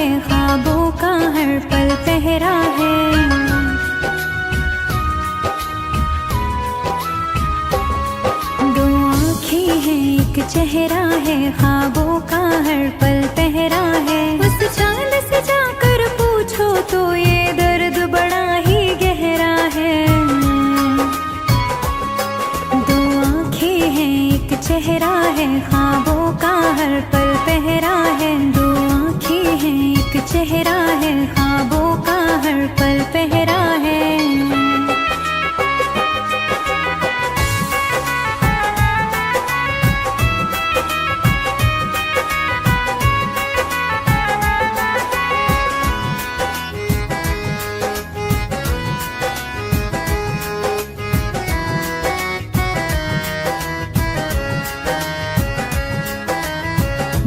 है, ख्वाबों का हर पल पहरा है। दो आँखें हैं, एक चेहरा है, ख्वाबों का हर पल पहरा है। उस चांद से जाकर पूछो तो ये दर्द बड़ा ही गहरा है। दो आँखें हैं, एक चेहरा है, ख्वाबों का हर पल पहरा है। दो आँखें हैं, एक चेहरा है, ख्वाबों का हर पल पहरा है।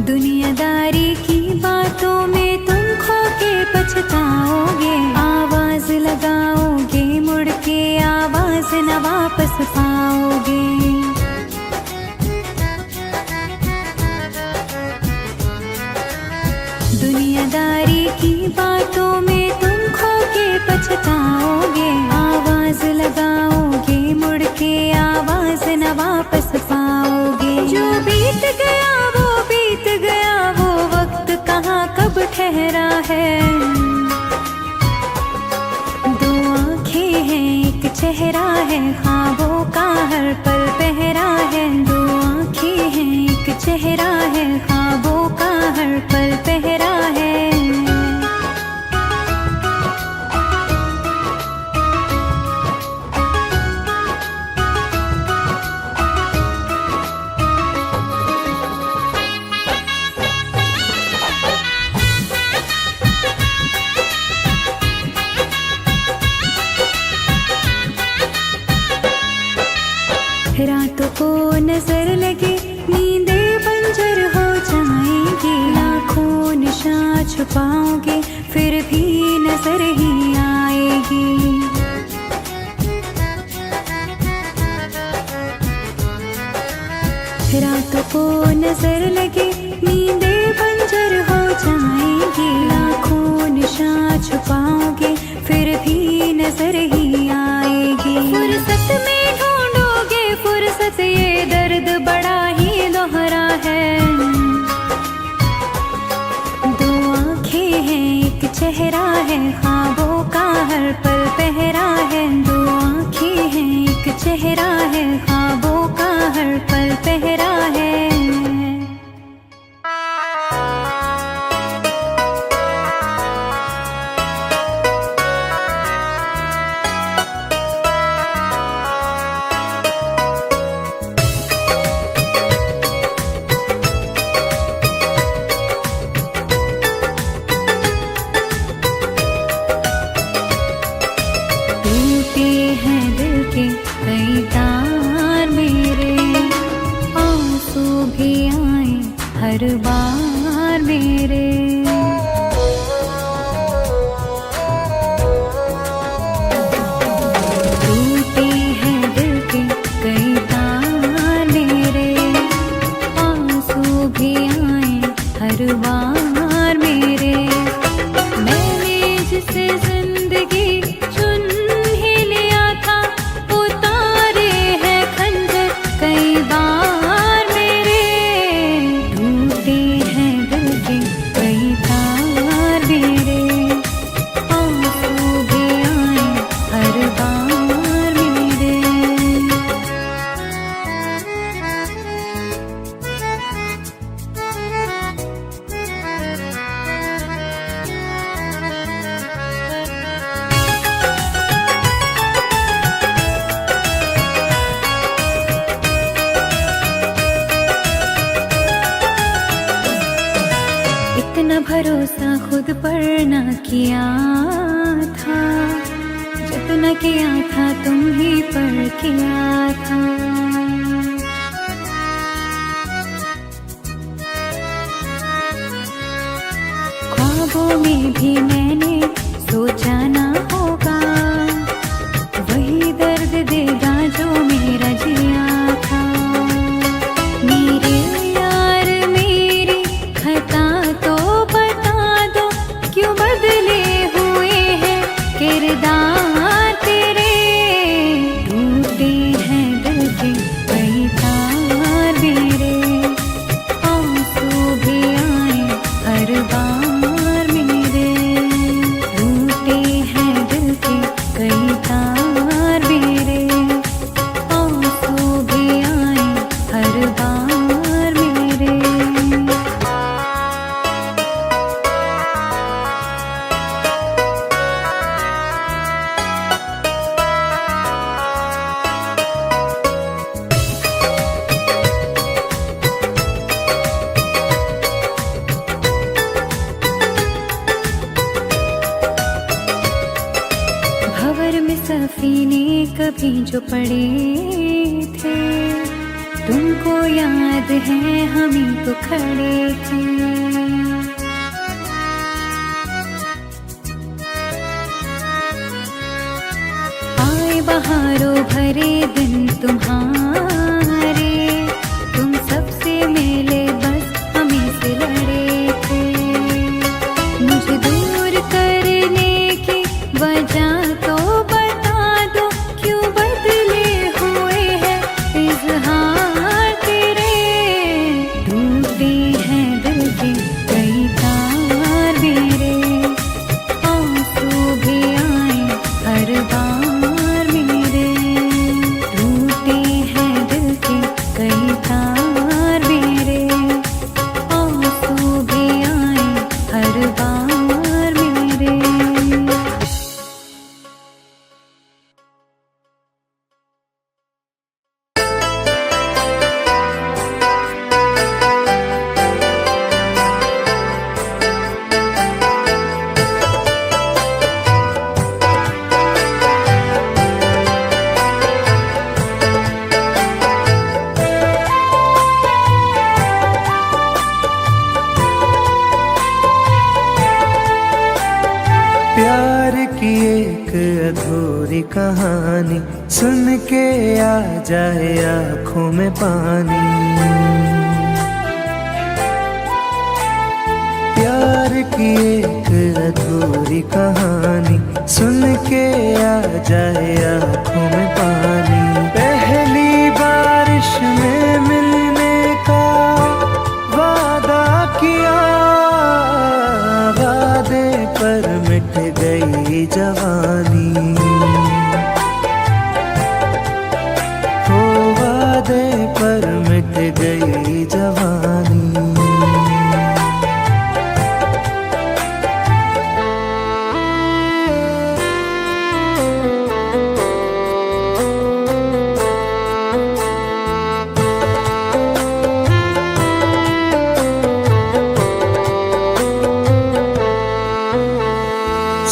दुनियादारी की बातों में तुम खो के पछताओगे। आवाज लगाओगे मुड़ के, आवाज न वापस पाओगे। दुनियादारी की बातों में तुम खो के पछताओगे। आवाज लगाओगे मुड़ के, आवाज न वापस पाओगे। जो बीत गया वो बीत गया, वो वक्त कहाँ कब ठहरा है। दो आँखें हैं, एक चेहरा है, ख्वाबों का हर पल पहरा है। दो आँखें हैं, एक चेहरा है, ख्वाबों का हर पल पहरा है। रातों को नजर लगे, नींदें बंजर हो जाएंगी। लाखों निशान छुपाओगे, फिर भी नजर ही आएगी। रातों को नजर लगे, नींदें बंजर हो जाएंगी। लाखों निशान छुपाओगे, फिर भी नजर ही आएगी। फुर्सत में ढूंढोगे फुर्सत, ये दर्द बड़ा ही दोहरा है। दो आँखें हैं, एक चेहरा है, ख्वाबों का हर पल पहरा है। दो आँखें हैं, एक चेहरा है, ख्वाबों का हर पल पहरा है। टूटे हैं दिल के कई तार मेरे, आंसू भी आए हर बार मेरे। टूटे हैं दिल के कई तार मेरे, आंसू भी आए हर बार मेरे। मैंने जिसे जिंदगी चुन ही लिया था, उतारे हैं खंजर कई बार मेरे। टूटे हैं दिल के कई तार मेरे, आंसू भी आए हर बार मेरे। इतना भरोसा खुद पर ना किया था, जितना किया था तुम ही पर किया था। ख्वाबों में भी मैंने सोचा ना होगा, वही दर्द देगा जो मेरा जिया था। मेरे यार मेरी खता तो बता दो, सफीने कभी जो पड़े थे, तुमको याद है हम ही तो खड़े थे। आए बहारों भरे दिन तुम्हारे, तुम सबसे मिले बस हमें से लड़े थे। मुझे दूर करने की वजह तो बता दो, क्यों बदले हुए हैं इज़हार तेरे। टूटे हैं दिल के कई तार मेरे, आंसू भी आए हर बार मेरे। टूटे हैं दिल के कई तार मेरे, आंसू भी आए हर बार मेरे। प्यार की एक अधूरी कहानी सुन के आ जाए आँखों में पानी। प्यार की एक अधूरी कहानी सुन के आ जाए आँखों में पानी। पहली बारिश में मिलने का वादा किया, वादे पर मिट गई जवानी। हो वादे पर मिट गई जवानी।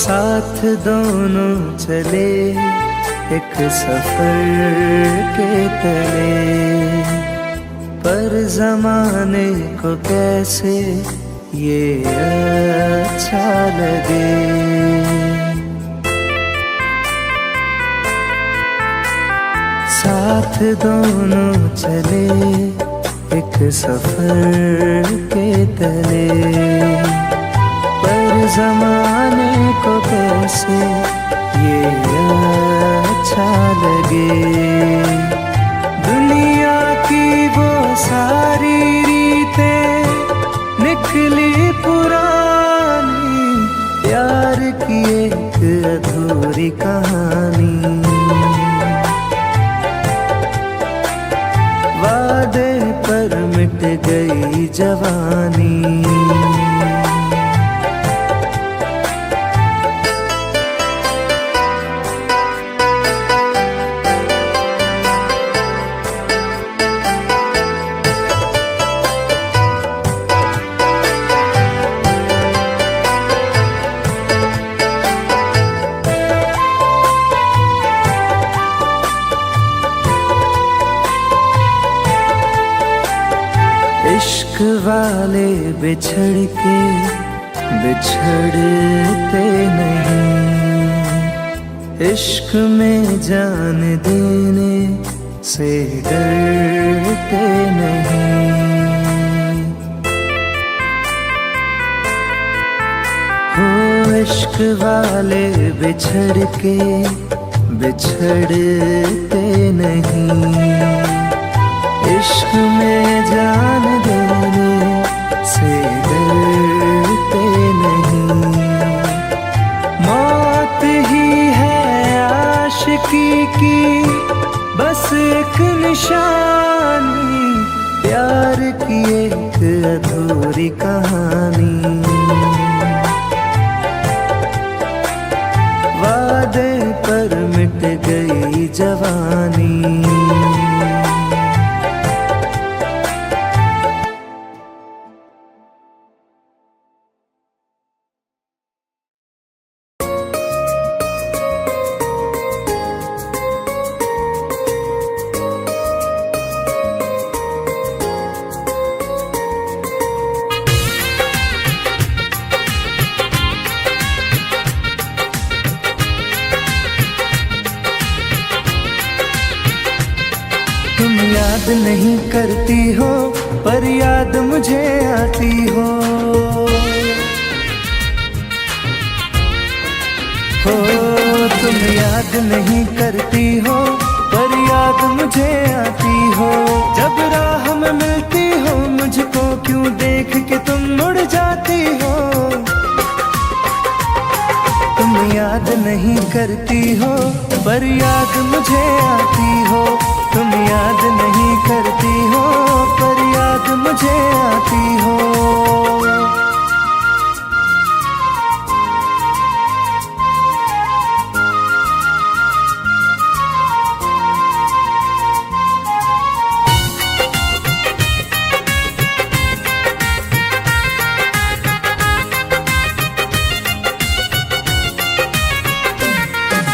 साथ दोनों चले एक सफर के तले, पर जमाने को कैसे ये अच्छा लगे। साथ दोनों चले एक सफर के तले, पर जमाने को कैसे ये अच्छा लगे। दुनिया की वो सारी रीतें निकली पुरानी, प्यार की एक अधूरी कहानी। वादे पर मिट गई जवानी। इश्क वाले बिछड़ के बिछड़ते नहीं, इश्क में जान देने से डरते नहीं। हो इश्क वाले बिछड़ के बिछड़ते नहीं, इश्क में जान देने से डरते नहीं। मौत ही है आशिकी की बस एक निशानी, प्यार की एक अधूरी कहानी। वादे पर मिट गई जवानी। याद नहीं करती हो पर याद मुझे आती हो। तुम याद नहीं करती हो पर याद मुझे आती हो। जब राह में मिलती हो मुझको क्यों देख के तुम मुड़ जाती हो। तुम याद नहीं करती हो पर याद मुझे आती हो। तुम याद नहीं करती हो पर याद मुझे आती हो।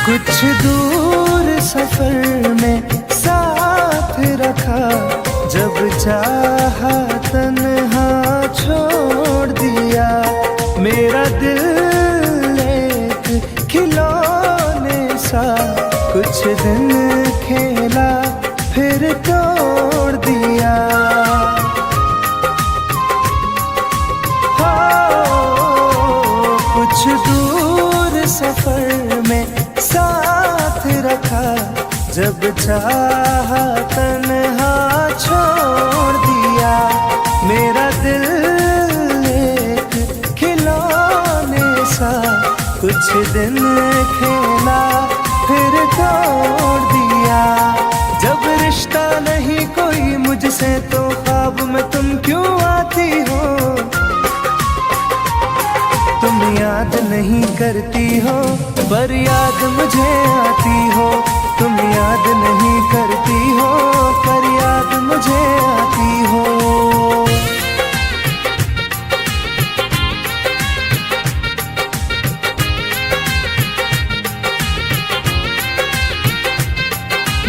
कुछ दूर सफर में साथ रखा, जब चाहा तन्हा छोड़ दिया। मेरा दिल एक खिलौने सा कुछ दिन खेला फिर तोड़ दिया। कुछ दूर सफर में साथ रखा, जब चाहा तन्हा छोड़ दिया। मेरा दिल एक खिलौने सा कुछ दिन खेला फिर तोड़ दिया। जब रिश्ता नहीं कोई मुझसे तो ख्वाब में तुम क्यों आती हो। तुम याद नहीं करती हो पर याद मुझे आती हो। तुम याद नहीं करती हो पर याद मुझे आती हो।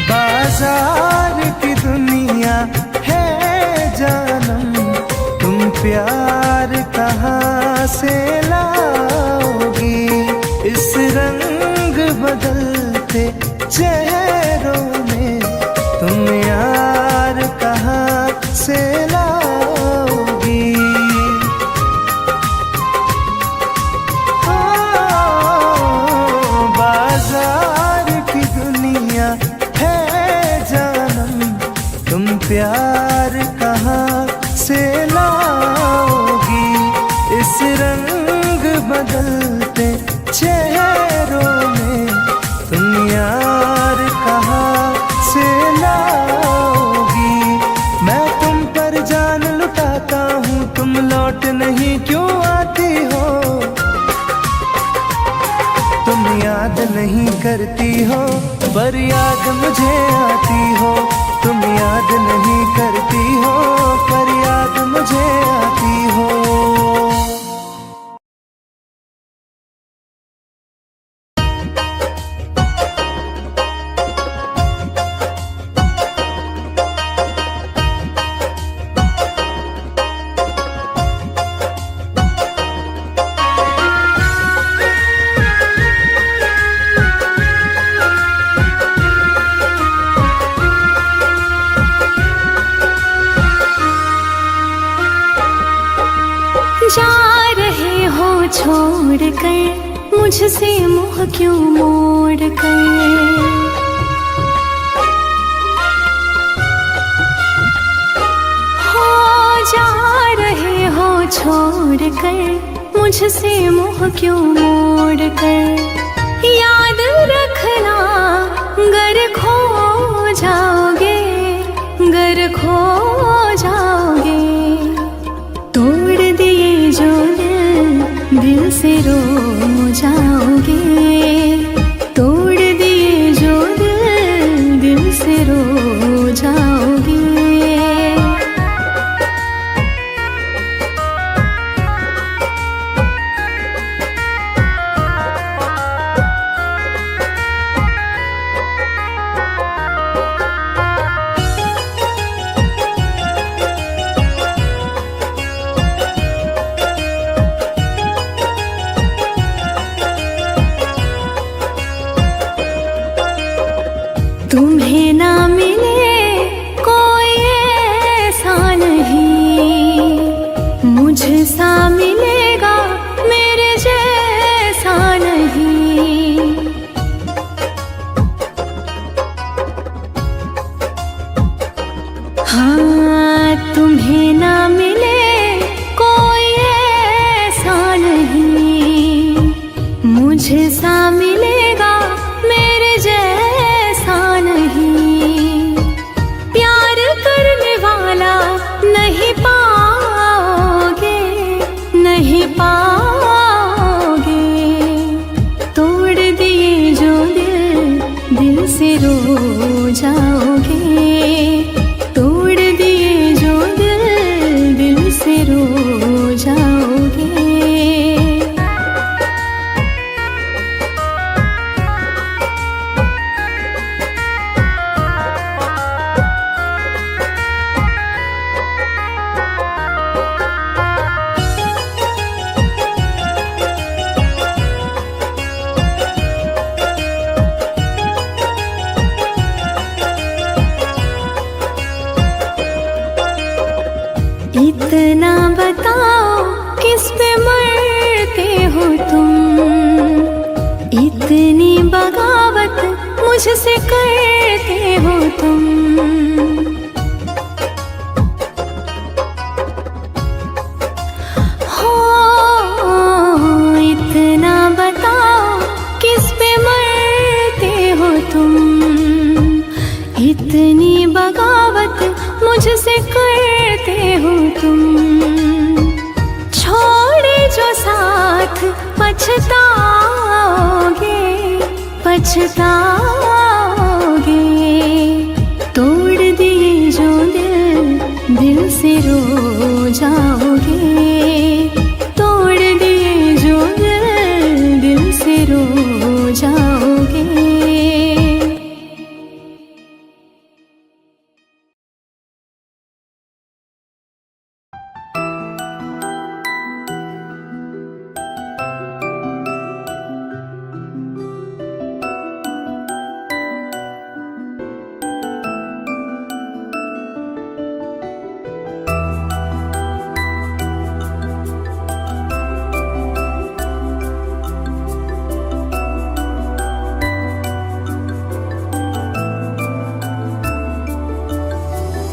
बाजार की दुनिया है जानम, तुम प्यार कहाँ से लाओगी। इस रंग बदलते चेहरों में तुम यार कहाँ से लाओगी। बाजार की दुनिया है जानम, तुम प्यार कहाँ से लाओगी। इस रंग बदलते चेहरों में तुम यार कहाँ से लाओगी। मैं तुम पर जान लुटाता हूँ, तुम लौट नहीं क्यों आती हो। तुम याद नहीं करती हो पर याद मुझे आती हो। तुम याद नहीं करती हो पर याद मुझे आती हो। जा रहे हो छोड़ कर मुझसे मुँह क्यों मोड़ कर। हो जा रहे हो छोड़ कर मुझसे मुँह क्यों मोड़ कर। याद रखना गर खो जाओगे, गर खो जाओगे। तोड़ दिए जो दिल से रो जाओगे। तोड़ दिए जो दिल से रो जाओगे। तुम्हें ना मिले कोई रो जाओगे। तोड़ दिए जो दिल, दिल से रो जाओगे। इतना बताओ किस पे मरते हो तुम, इतनी बगावत मुझसे करते हो तुम। हो इतना बताओ किस पे मरते हो तुम, इतनी बगावत मुझसे करते हो तुम। छोड़े जो साथ पछताओगे, पछताओगे। तोड़ दिए जो दिल, दिल से रो जाओगे। तोड़ दिए जो दिल, दिल से रो जाओगे।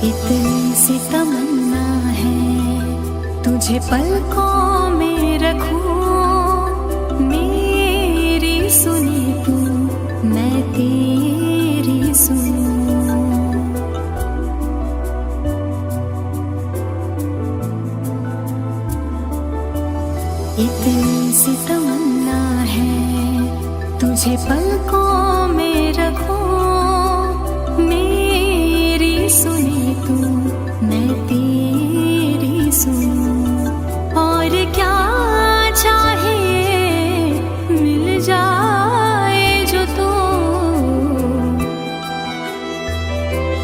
इतनी सी तमन्ना है तुझे पलकों में रखूं। मेरी सुनी तू, मैं तेरी सुनूं। इतनी सी तमन्ना है तुझे पलकों में रखूं। मेरी सुनी तू, मैं तेरी सुनूं। और क्या चाहे मिल जाए जो तू,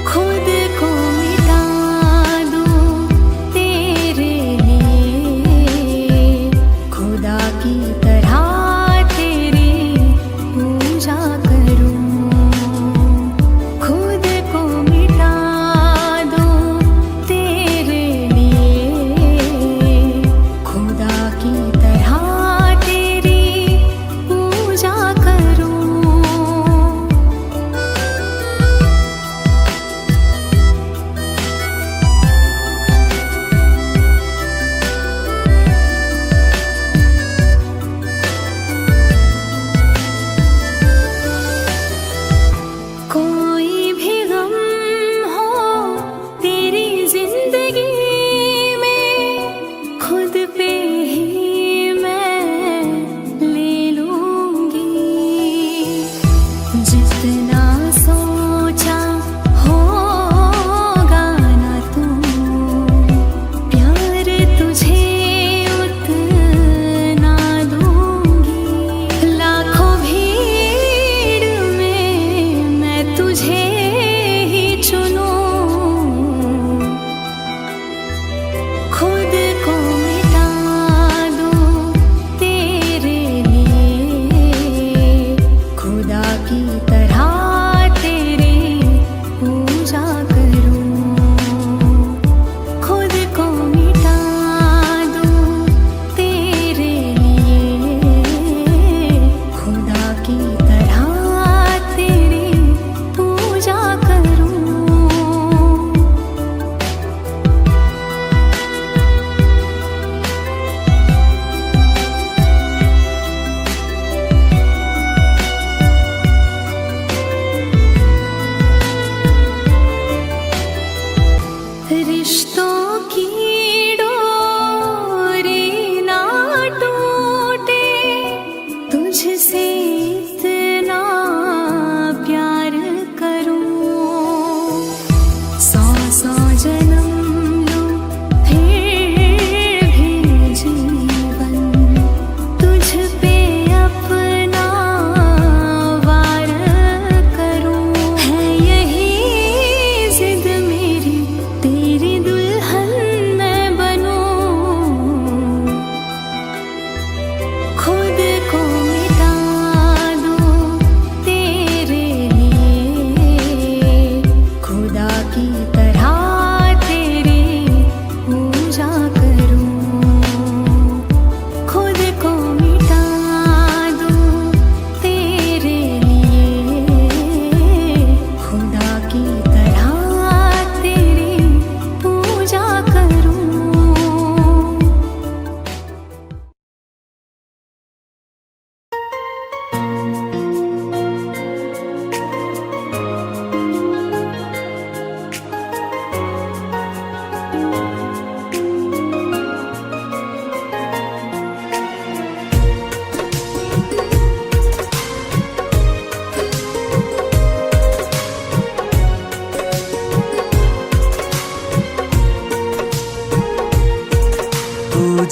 खुद को मिटा दूं तेरे लिए। खुदा की तरह तेरी पूजा करूं। खुद को मिटा दूं तेरे लिए। खुदा की तरह तेरी पूजा करूं। कोई भी गम हो तेरी जिंदगी में, खुद पे ही मैं ले लूंगी। जितना सोचा होगा ना तू, प्यार तुझे उतना दूंगी। लाखों भीड़ में मैं तुझे ही चुनूं। खुद को मिटा दूं तेरे लिए। खुदा की तरह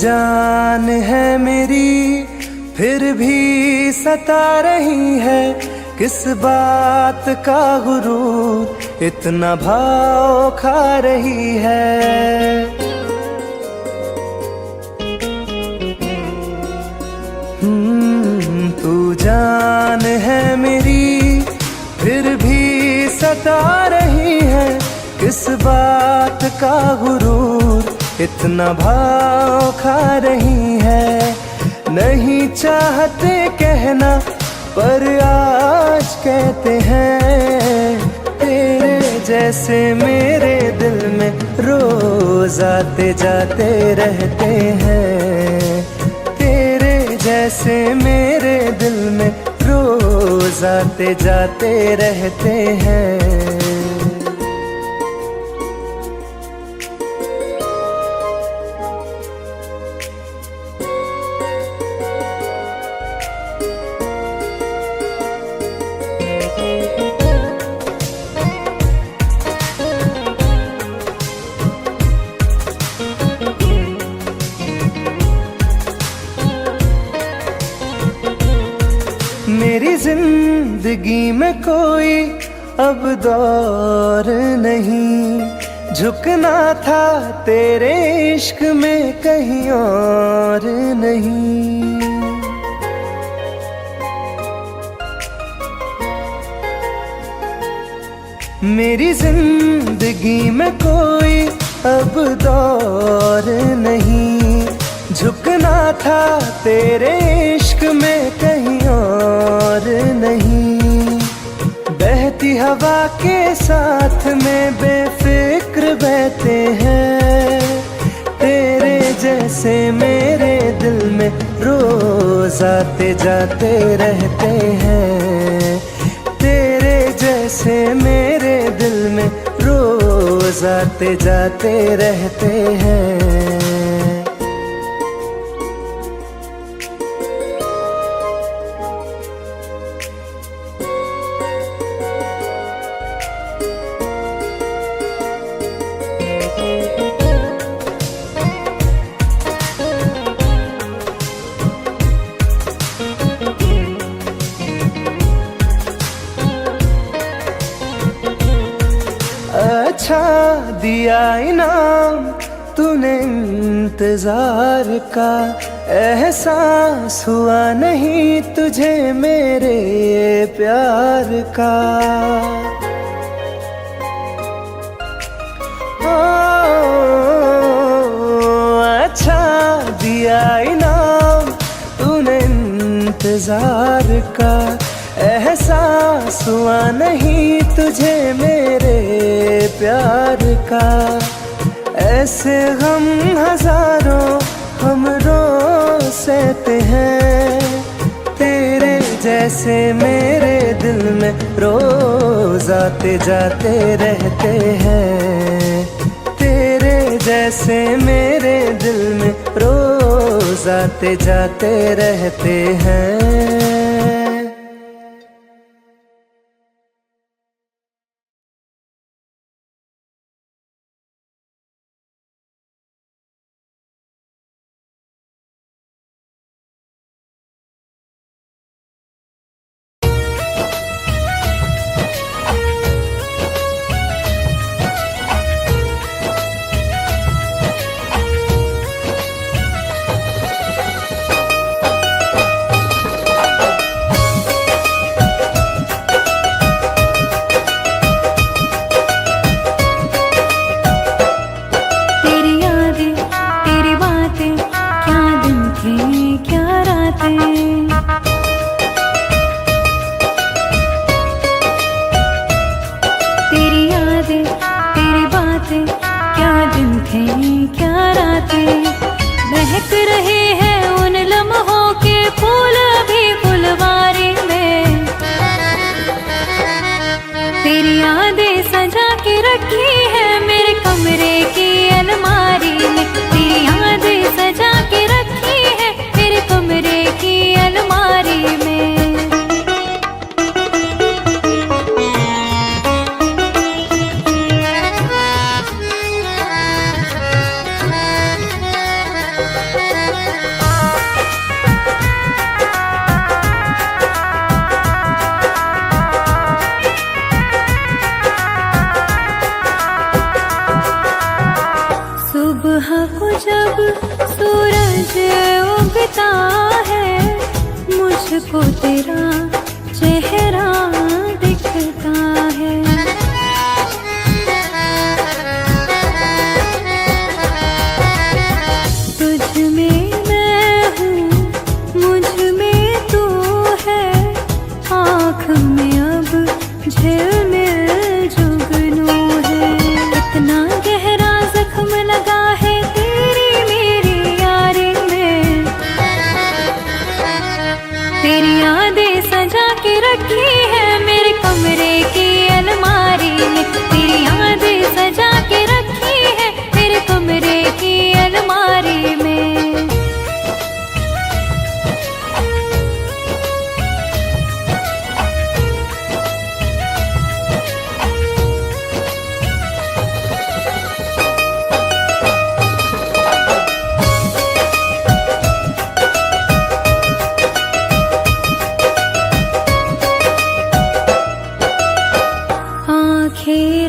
जान है मेरी फिर भी सता रही है, किस बात का गुरूर इतना भाव खा रही है। तू जान है मेरी फिर भी सता रही है, किस बात का गुरूर इतना भाव खा रही है। नहीं चाहते कहना पर आज कहते हैं, तेरे जैसे मेरे दिल में रोज आते जाते रहते हैं। तेरे जैसे मेरे दिल में रोज आते जाते रहते हैं। मेरी जिंदगी में कोई अब दौर नहीं, झुकना था तेरे इश्क में कहीं और नहीं। मेरी जिंदगी में कोई अब दौर नहीं, झुकना था तेरे इश्क में कहीं और नहीं। बहती हवा के साथ में बेफिक्र बहते हैं, तेरे जैसे मेरे दिल में रोज आते जाते रहते हैं। तेरे जैसे मेरे दिल में रोज आते जाते रहते हैं। अच्छा दिया इनाम तूने इंतजार का, एहसास हुआ नहीं तुझे मेरे प्यार का। अच्छा दिया इनाम तूने इंतजार का, एहसास हुआ नहीं तुझे मेरे प्यार का। ऐसे गम हजारों हम रोज सहते हैं, तेरे जैसे मेरे दिल में रोज आते जाते रहते हैं। तेरे जैसे मेरे दिल में रोज आते जाते रहते हैं। महक रहे हैं उन लम्हों के फूल अभी फुलवारी में। तेरी यादें सजा के रखी है मेरे कमरे की अलमारी में। तेरी यादें सजा के रखी है मेरे कमरे की अलमारी में। लगता है मुझको तेरा चेहरा दिखता है। तुझ में मैं हूँ, मुझ में तू है, आँख में अब झिलमिल जुगनू है। इतना गहरा जख्म लगा है तेरी मेरी यारी में, तेरी यादें सजा के रखी है मेरे कमरे की अलमारी में, तेरी यादें सजा के रखी है मेरे कमरे की अलमारी में। आँखें